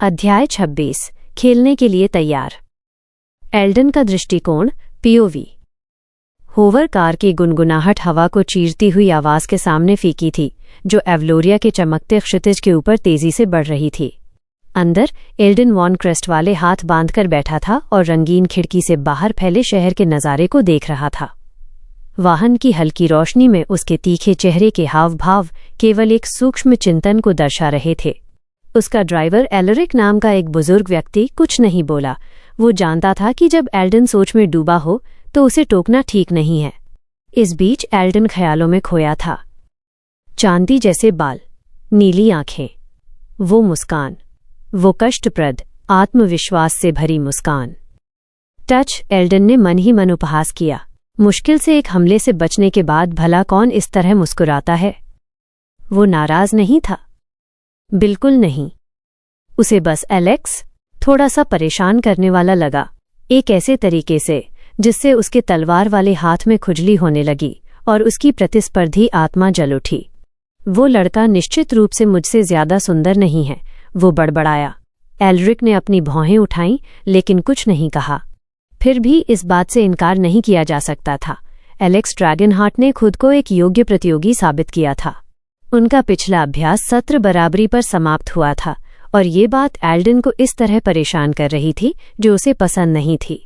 अध्याय 26 खेलने के लिए तैयार। एल्डन का दृष्टिकोण पीओवी। होवर कार की गुनगुनाहट हवा को चीरती हुई आवाज के सामने फीकी थी, जो एवलोरिया के चमकते क्षितिज के ऊपर तेजी से बढ़ रही थी। अंदर एल्डन वॉन क्रेस्ट वाले हाथ बांधकर बैठा था और रंगीन खिड़की से बाहर फैले शहर के नज़ारे को देख रहा था। वाहन की हल्की रोशनी में उसके तीखे चेहरे के हाव भाव केवल एक सूक्ष्म चिंतन को दर्शा रहे थे। उसका ड्राइवर एलरिक नाम का एक बुजुर्ग व्यक्ति कुछ नहीं बोला। वो जानता था कि जब एल्डन सोच में डूबा हो तो उसे टोकना ठीक नहीं है। इस बीच एल्डन ख्यालों में खोया था। चांदी जैसे बाल, नीली आंखें, वो मुस्कान, वो कष्टप्रद आत्मविश्वास से भरी मुस्कान। टच। एल्डन ने मन ही मन उपहास किया। मुश्किल से एक हमले से बचने के बाद भला कौन इस तरह मुस्कुराता है? वो नाराज नहीं था, बिल्कुल नहीं। उसे बस एलेक्स थोड़ा सा परेशान करने वाला लगा, एक ऐसे तरीके से जिससे उसके तलवार वाले हाथ में खुजली होने लगी और उसकी प्रतिस्पर्धी आत्मा जल उठी। वो लड़का निश्चित रूप से मुझसे ज्यादा सुंदर नहीं है, वो बड़बड़ाया। एलरिक ने अपनी भौहें उठाईं लेकिन कुछ नहीं कहा। फिर भी इस बात से इनकार नहीं किया जा सकता था, एलेक्स ड्रैगनहार्ट ने खुद को एक योग्य प्रतियोगी साबित किया था। उनका पिछला अभ्यास सत्र बराबरी पर समाप्त हुआ था और ये बात एल्डन को इस तरह परेशान कर रही थी जो उसे पसंद नहीं थी।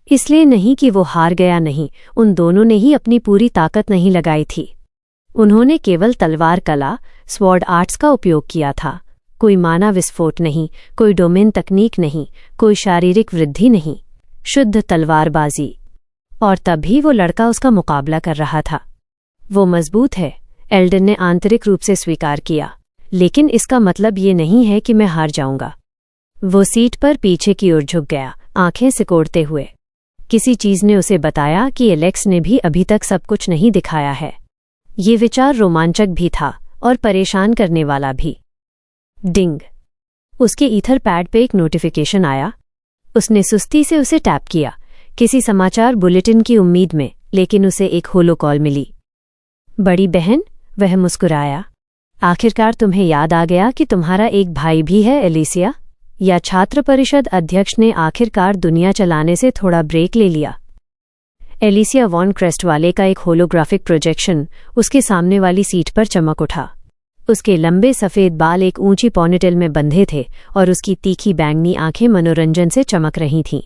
इसलिए नहीं कि वो हार गया, नहीं, उन दोनों ने ही अपनी पूरी ताकत नहीं लगाई थी। उन्होंने केवल तलवार कला, स्वॉर्ड आर्ट्स का उपयोग किया था। कोई माना विस्फोट नहीं, कोई डोमेन तकनीक नहीं, कोई शारीरिक वृद्धि नहीं, शुद्ध तलवारबाजी। और तब भी वो लड़का उसका मुकाबला कर रहा था। वो मजबूत है, एल्डन ने आंतरिक रूप से स्वीकार किया, लेकिन इसका मतलब ये नहीं है कि मैं हार जाऊंगा। वो सीट पर पीछे की ओर झुक गया, आंखें सिकोड़ते हुए। किसी चीज ने उसे बताया कि एलेक्स ने भी अभी तक सब कुछ नहीं दिखाया है। ये विचार रोमांचक भी था और परेशान करने वाला भी। डिंग। उसके ईथर पैड पे एक नोटिफिकेशन आया। उसने सुस्ती से उसे टैप किया, किसी समाचार बुलेटिन की उम्मीद में, लेकिन उसे एक होलो कॉल मिली। बड़ी बहन, वह मुस्कुराया। आखिरकार तुम्हें याद आ गया कि तुम्हारा एक भाई भी है, एलिसिया। या छात्र परिषद अध्यक्ष ने आखिरकार दुनिया चलाने से थोड़ा ब्रेक ले लिया। एलिसिया वॉन क्रेस्ट वाले का एक होलोग्राफिक प्रोजेक्शन उसके सामने वाली सीट पर चमक उठा। उसके लंबे सफ़ेद बाल एक ऊंची पॉनीटेल में बंधे थे और उसकी तीखी बैंगनी आंखें मनोरंजन से चमक रही थीं।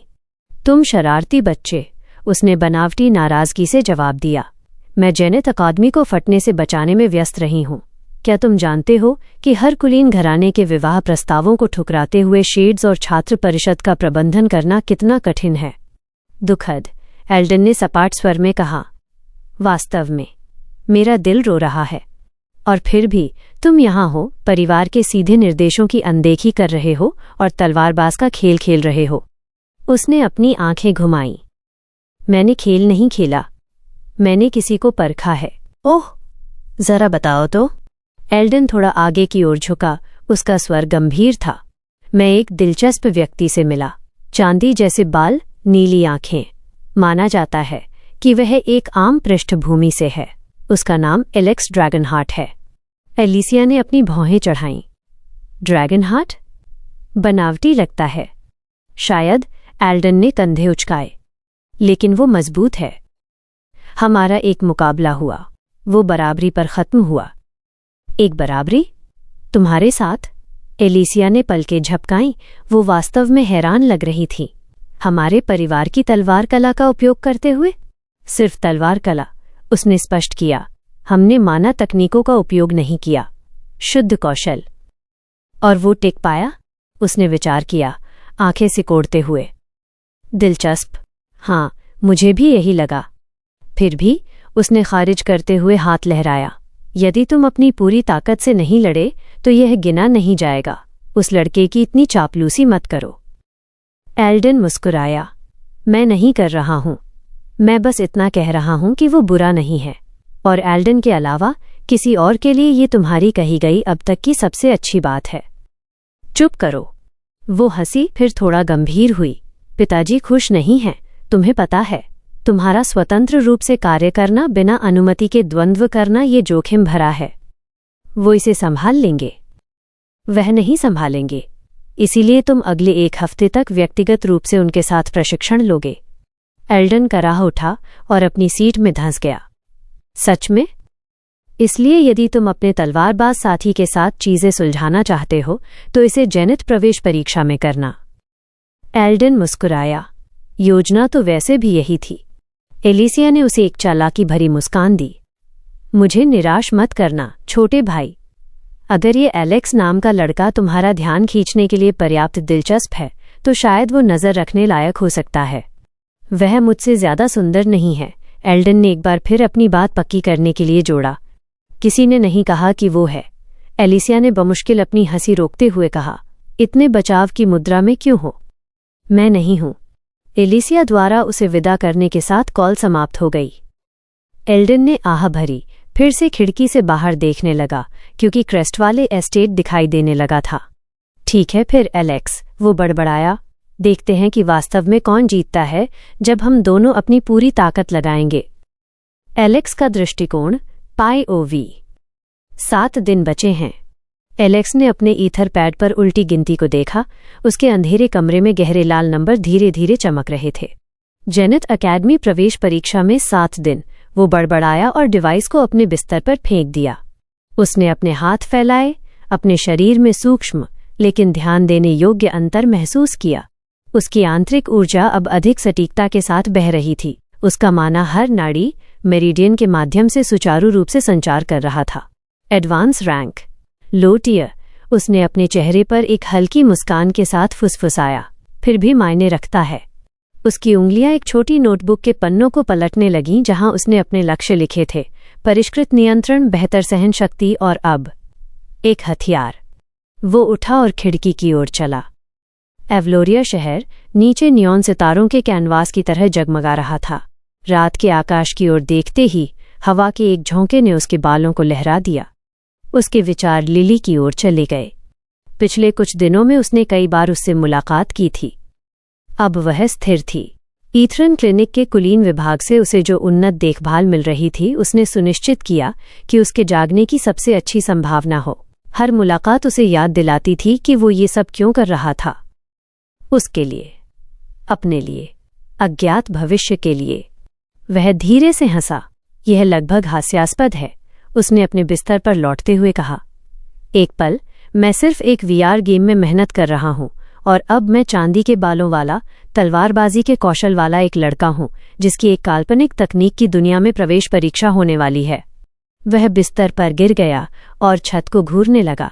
तुम शरारती बच्चे, उसने बनावटी नाराजगी से जवाब दिया। मैं जेनेट अकादमी को फटने से बचाने में व्यस्त रही हूं। क्या तुम जानते हो कि हर कुलीन घराने के विवाह प्रस्तावों को ठुकराते हुए शेड्स और छात्र परिषद का प्रबंधन करना कितना कठिन है? दुखद, एल्डन ने सपाट स्वर में कहा। वास्तव में मेरा दिल रो रहा है। और फिर भी तुम यहाँ हो, परिवार के सीधे निर्देशों की अनदेखी कर रहे हो और तलवारबाज का खेल खेल रहे हो। उसने अपनी आंखें घुमाईं। मैंने खेल नहीं खेला, मैंने किसी को परखा है। ओह, जरा बताओ तो। एल्डन थोड़ा आगे की ओर झुका, उसका स्वर गंभीर था। मैं एक दिलचस्प व्यक्ति से मिला, चांदी जैसे बाल, नीली आंखें। माना जाता है कि वह एक आम पृष्ठभूमि से है। उसका नाम एलेक्स ड्रैगनहार्ट है। एलिसिया ने अपनी भौहें चढ़ाईं। ड्रैगनहार्ट? बनावटी लगता है। शायद, एल्डन ने कंधे उचकाए। लेकिन वो मजबूत है। हमारा एक मुकाबला हुआ, वो बराबरी पर खत्म हुआ। एक बराबरी? तुम्हारे साथ? एलिसिया ने पलकें झपकाईं। वो वास्तव में हैरान लग रही थी। हमारे परिवार की तलवार कला का उपयोग करते हुए? सिर्फ तलवार कला, उसने स्पष्ट किया। हमने माना तकनीकों का उपयोग नहीं किया, शुद्ध कौशल। और वो टिक पाया? उसने विचार किया, आंखें सिकोड़ते हुए। दिलचस्प। हाँ, मुझे भी यही लगा। फिर भी, उसने खारिज करते हुए हाथ लहराया। यदि तुम अपनी पूरी ताकत से नहीं लड़े तो यह गिना नहीं जाएगा। उस लड़के की इतनी चापलूसी मत करो। एल्डन मुस्कुराया। मैं नहीं कर रहा हूं, मैं बस इतना कह रहा हूं कि वो बुरा नहीं है। और एल्डन के अलावा किसी और के लिए ये तुम्हारी कही गई अब तक की सबसे अच्छी बात है। चुप करो। वो हंसी, फिर थोड़ा गंभीर हुई। पिताजी खुश नहीं हैं, तुम्हें पता है। तुम्हारा स्वतंत्र रूप से कार्य करना, बिना अनुमति के द्वंद्व करना, ये जोखिम भरा है। वो इसे संभाल लेंगे? वह नहीं संभालेंगे। इसीलिए तुम अगले 1 हफ्ते तक व्यक्तिगत रूप से उनके साथ प्रशिक्षण लोगे। एल्डन कराह उठा और अपनी सीट में धंस गया। सच में? इसलिए यदि तुम अपने तलवारबाज साथी के साथ चीजें सुलझाना चाहते हो तो इसे जेनिथ प्रवेश परीक्षा में करना। एल्डन मुस्कुराया। योजना तो वैसे भी यही थी। एलिसिया ने उसे एक चालाकी भरी मुस्कान दी। मुझे निराश मत करना छोटे भाई। अगर ये एलेक्स नाम का लड़का तुम्हारा ध्यान खींचने के लिए पर्याप्त दिलचस्प है तो शायद वो नजर रखने लायक हो सकता है। वह मुझसे ज्यादा सुंदर नहीं है, एल्डन ने एक बार फिर अपनी बात पक्की करने के लिए जोड़ा। किसी ने नहीं कहा कि वो है, एलिसिया ने बमुश्किल अपनी हंसी रोकते हुए कहा। इतने बचाव की मुद्रा में क्यों हो? मैं नहीं हूं। एलिसिया द्वारा उसे विदा करने के साथ कॉल समाप्त हो गई। एल्डन ने आह भरी, फिर से खिड़की से बाहर देखने लगा क्योंकि क्रेस्ट वाले एस्टेट दिखाई देने लगा था। ठीक है फिर एलेक्स, वो बड़बड़ाया। देखते हैं कि वास्तव में कौन जीतता है जब हम दोनों अपनी पूरी ताकत लगाएंगे। एलेक्स का दृष्टिकोण POV। 7 दिन बचे हैं। एलेक्स ने अपने ईथर पैड पर उल्टी गिनती को देखा। उसके अंधेरे कमरे में गहरे लाल नंबर धीरे धीरे चमक रहे थे। जेनिथ अकेडमी प्रवेश परीक्षा में 7 दिन। वो बड़बड़ाया और डिवाइस को अपने बिस्तर पर फेंक दिया। उसने अपने हाथ फैलाए, अपने शरीर में सूक्ष्म लेकिन ध्यान देने योग्य अंतर महसूस किया। उसकी आंतरिक ऊर्जा अब अधिक सटीकता के साथ बह रही थी। उसका माना हर नाड़ी मेरिडियन के माध्यम से सुचारू रूप से संचार कर रहा था। एडवांस रैंक, लो टियर। उसने अपने चेहरे पर एक हल्की मुस्कान के साथ फुसफुसाया। फिर भी मायने रखता है। उसकी उंगलियां एक छोटी नोटबुक के पन्नों को पलटने लगीं जहां उसने अपने लक्ष्य लिखे थे। परिष्कृत नियंत्रण, बेहतर सहन शक्ति और अब एक हथियार। वो उठा और खिड़की की ओर चला। एवलोरिया शहर नीचे नियॉन सितारों के कैनवास की तरह जगमगा रहा था। रात के आकाश की ओर देखते ही हवा के एक झोंके ने उसके बालों को लहरा दिया। उसके विचार लिली की ओर चले गए। पिछले कुछ दिनों में उसने कई बार उससे मुलाकात की थी। अब वह स्थिर थी। ईथरन क्लिनिक के कुलीन विभाग से उसे जो उन्नत देखभाल मिल रही थी, उसने सुनिश्चित किया कि उसके जागने की सबसे अच्छी संभावना हो। हर मुलाकात उसे याद दिलाती थी कि वो ये सब क्यों कर रहा था। उसके लिए, अपने लिए, अज्ञात भविष्य के लिए। वह धीरे से हंसा। यह लगभग हास्यास्पद है, उसने अपने बिस्तर पर लौटते हुए कहा। एक पल, मैं सिर्फ एक VR गेम में मेहनत कर रहा हूं और अब मैं चांदी के बालों वाला, तलवारबाजी के कौशल वाला एक लड़का हूं जिसकी एक काल्पनिक तकनीक की दुनिया में प्रवेश परीक्षा होने वाली है। वह बिस्तर पर गिर गया और छत को घूरने लगा।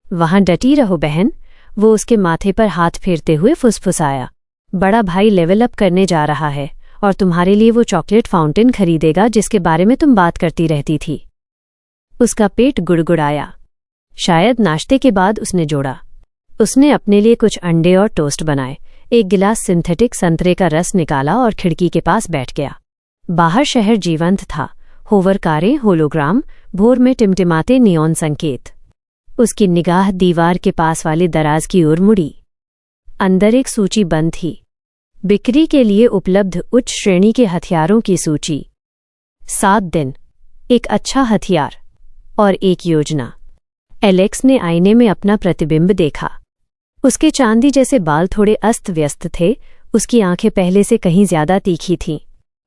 वहां डटी रहो बहन, वो उसके माथे पर हाथ फेरते हुए फुसफुसाया। बड़ा भाई लेवल अप करने जा रहा है और तुम्हारे लिए वो चॉकलेट फाउंटेन खरीदेगा जिसके बारे में तुम बात करती रहती थी। उसका पेट गुड़गुड़ाया। शायद नाश्ते के बाद उसने जोड़ा। उसने अपने लिए कुछ अंडे और टोस्ट बनाए, एक गिलास सिंथेटिक संतरे का रस निकाला और खिड़की के पास बैठ गया। बाहर शहर जीवंत था। होवर कारें, होलोग्राम, भोर में टिमटिमाते नियॉन संकेत। उसकी निगाह दीवार के पास वाले दराज की ओर मुड़ी। अंदर एक सूची बंद थी। बिक्री के लिए उपलब्ध उच्च श्रेणी के हथियारों की सूची। 7 दिन, एक अच्छा हथियार और एक योजना। एलेक्स ने आईने में अपना प्रतिबिंब देखा। उसके चांदी जैसे बाल थोड़े अस्त व्यस्त थे। उसकी आंखें पहले से कहीं ज्यादा तीखी थीं।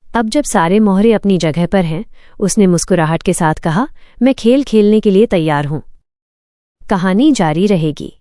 अब जब सारे मोहरे अपनी जगह पर हैं, उसने मुस्कुराहट के साथ कहा, मैं खेल खेलने के लिए तैयार हूं। कहानी जारी रहेगी।